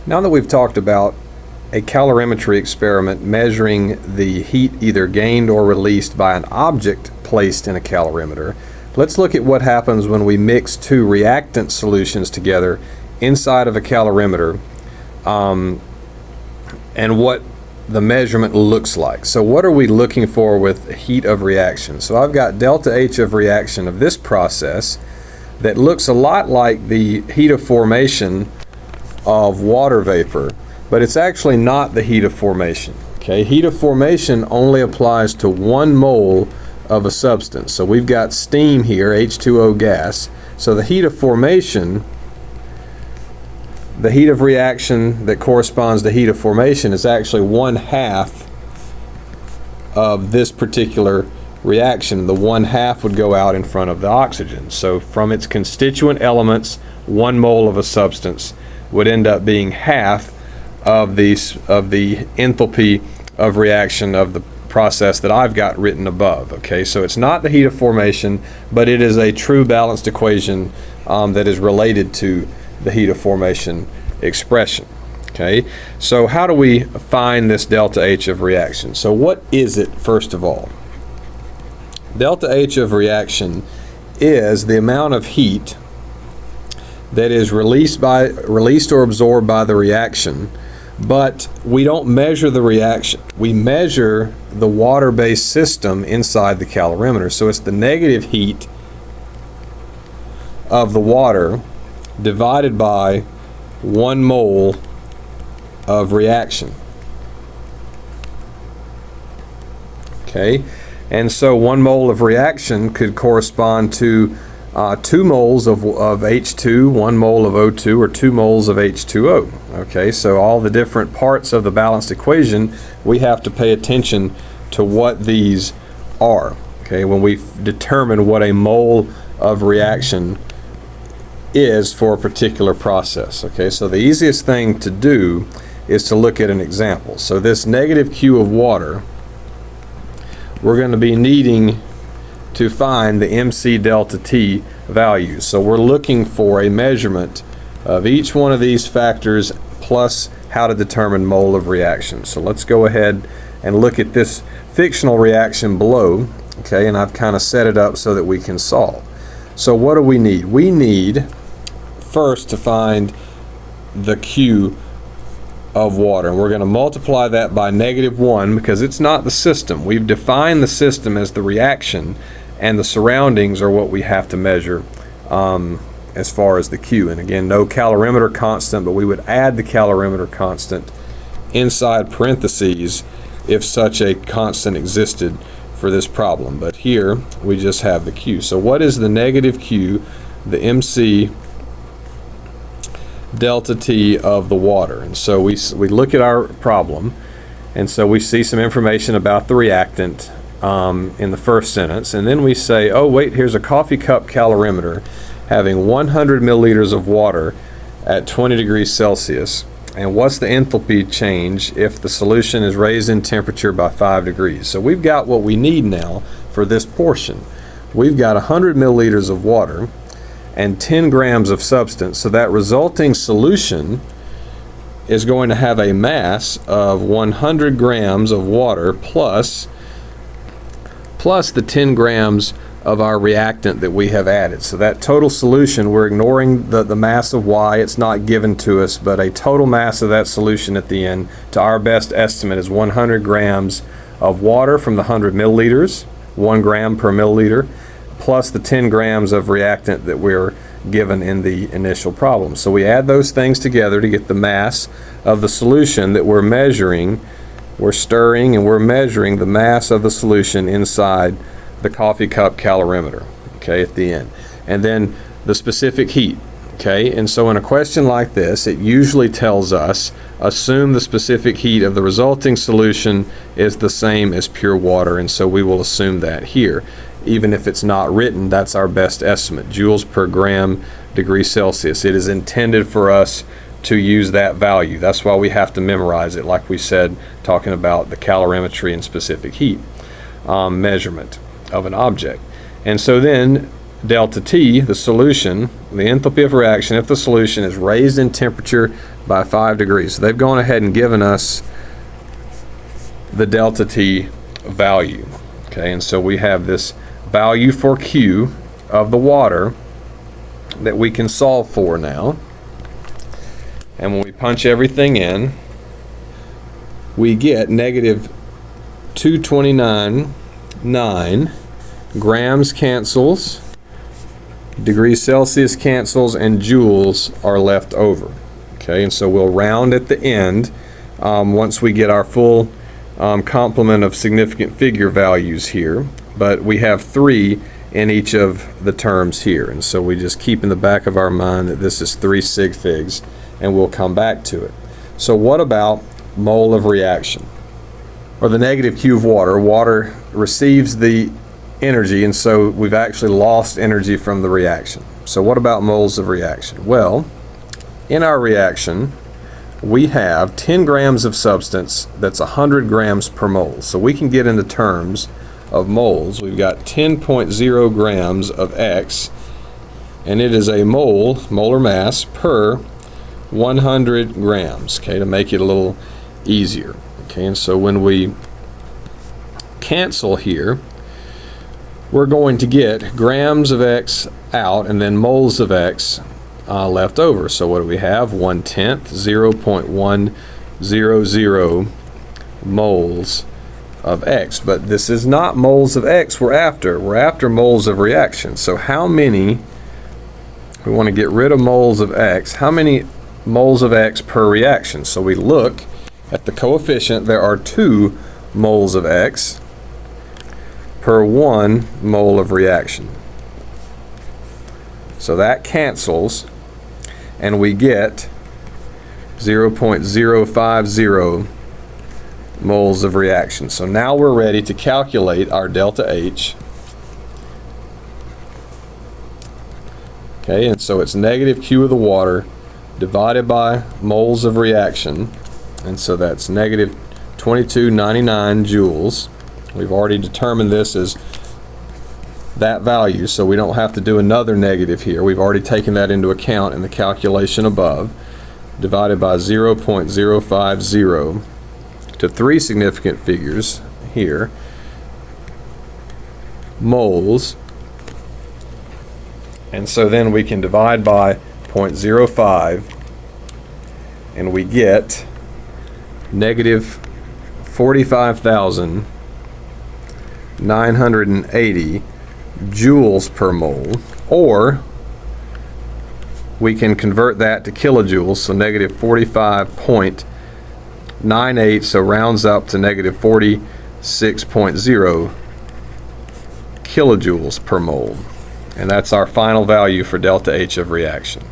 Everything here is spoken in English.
Now that we've talked about a calorimetry experiment measuring the heat either gained or released by an object placed in a calorimeter, let's look at what happens when we mix two reactant solutions together inside of a calorimeter and what the measurement looks like. So what are we looking for with heat of reaction? So I've got delta H of reaction of this process that looks a lot like the heat of formation of water vapor, but it's actually not the heat of formation. Okay, heat of formation only applies to 1 mole of a substance. So we've got steam here, H2O gas. So the heat of formation, the heat of reaction that corresponds to heat of formation is actually 1/2 of this particular reaction. The 1/2 would go out in front of the oxygen. So from its constituent elements, 1 mole of a substance would end up being half of the enthalpy of reaction of the process that I've got written above. Okay, so it's not the heat of formation, but it is a true balanced equation that is related to the heat of formation expression. Okay, so how do we find this delta H of reaction? So what is it, first of all? Delta H of reaction is the amount of heat that is released or absorbed by the reaction, but we don't measure the reaction. We measure the water-based system inside the calorimeter. So it's the negative heat of the water divided by 1 mole of reaction. Okay, and so 1 mole of reaction could correspond to 2 moles of H2, 1 mole of O2, or 2 moles of H2O. Okay, so all the different parts of the balanced equation, we have to pay attention to what these are. Okay, when we determine what a mole of reaction is for a particular process. Okay, so the easiest thing to do is to look at an example. So this negative Q of water, we're going to be needing to find the MC delta T values. So we're looking for a measurement of each one of these factors plus how to determine mole of reaction. So let's go ahead and look at this fictional reaction below. Okay, and I've kind of set it up so that we can solve. So what do we need? We need first to find the Q of water, and we're going to multiply that by -1 because it's not the system. We've defined the system as the reaction, and the surroundings are what we have to measure as far as the Q. And again, no calorimeter constant, but we would add the calorimeter constant inside parentheses if such a constant existed for this problem. But here we just have the Q. So what is the negative Q, the MC delta T of the water? And so we look at our problem, and so we see some information about the reactant in the first sentence, and then we say, oh wait, here's a coffee cup calorimeter having 100 milliliters of water at 20 degrees Celsius, and what's the enthalpy change if the solution is raised in temperature by 5 degrees? So we've got what we need now for this portion. We've got 100 milliliters of water and 10 grams of substance, so that resulting solution is going to have a mass of 100 grams of water plus the 10 grams of our reactant that we have added. So that total solution, we're ignoring the mass of Y, it's not given to us, but a total mass of that solution at the end, to our best estimate, is 100 grams of water from the 100 milliliters, 1 gram per milliliter, plus the 10 grams of reactant that we're given in the initial problem. So we add those things together to get the mass of the solution that we're measuring. We're stirring and we're measuring the mass of the solution inside the coffee cup calorimeter, okay, at the end. And then the specific heat, okay? And so in a question like this, it usually tells us, assume the specific heat of the resulting solution is the same as pure water, and so we will assume that here. Even if it's not written, that's our best estimate, joules per gram degree Celsius. It is intended for us to use that value. That's why we have to memorize it, like we said, talking about the calorimetry and specific heat measurement of an object. And so then delta T, the solution, the enthalpy of reaction if the solution is raised in temperature by 5 degrees. So they've gone ahead and given us the delta T value. Okay, and so we have this value for Q of the water that we can solve for now. And when we punch everything in, we get negative 229.9 grams cancels, degrees Celsius cancels, and joules are left over. Okay, and so we'll round at the end once we get our full complement of significant figure values here, but we have 3 in each of the terms here, and so we just keep in the back of our mind that this is 3 sig figs, and we'll come back to it. So what about mole of reaction, or the negative Q of water? Water receives the energy, and so we've actually lost energy from the reaction. So what about moles of reaction? Well, in our reaction, we have 10 grams of substance that's 100 grams per mole. So we can get into terms of moles. We've got 10.0 grams of X, and it is a molar mass per 100 grams, okay, to make it a little easier. Okay, and so when we cancel here, we're going to get grams of X out and then moles of X left over. So what do we have? 1/10, 0.100 moles of X. But this is not moles of X we're after. We're after moles of reaction. So how many, we want to get rid of moles of X, how many moles of X per reaction? So we look at the coefficient. There are 2 moles of X per 1 mole of reaction. So that cancels, and we get 0.050 moles of reaction. So now we're ready to calculate our delta H. Okay, and so it's negative Q of the water divided by moles of reaction, and so that's negative 2299 joules. We've already determined this as that value, so we don't have to do another negative here. We've already taken that into account in the calculation above, divided by 0.050 to 3 significant figures here, moles, and so then we can divide by 0.05 and we get negative 45,980 joules per mole, or we can convert that to kilojoules, so negative 45.98, so rounds up to negative 46.0 kilojoules per mole. And that's our final value for delta H of reaction.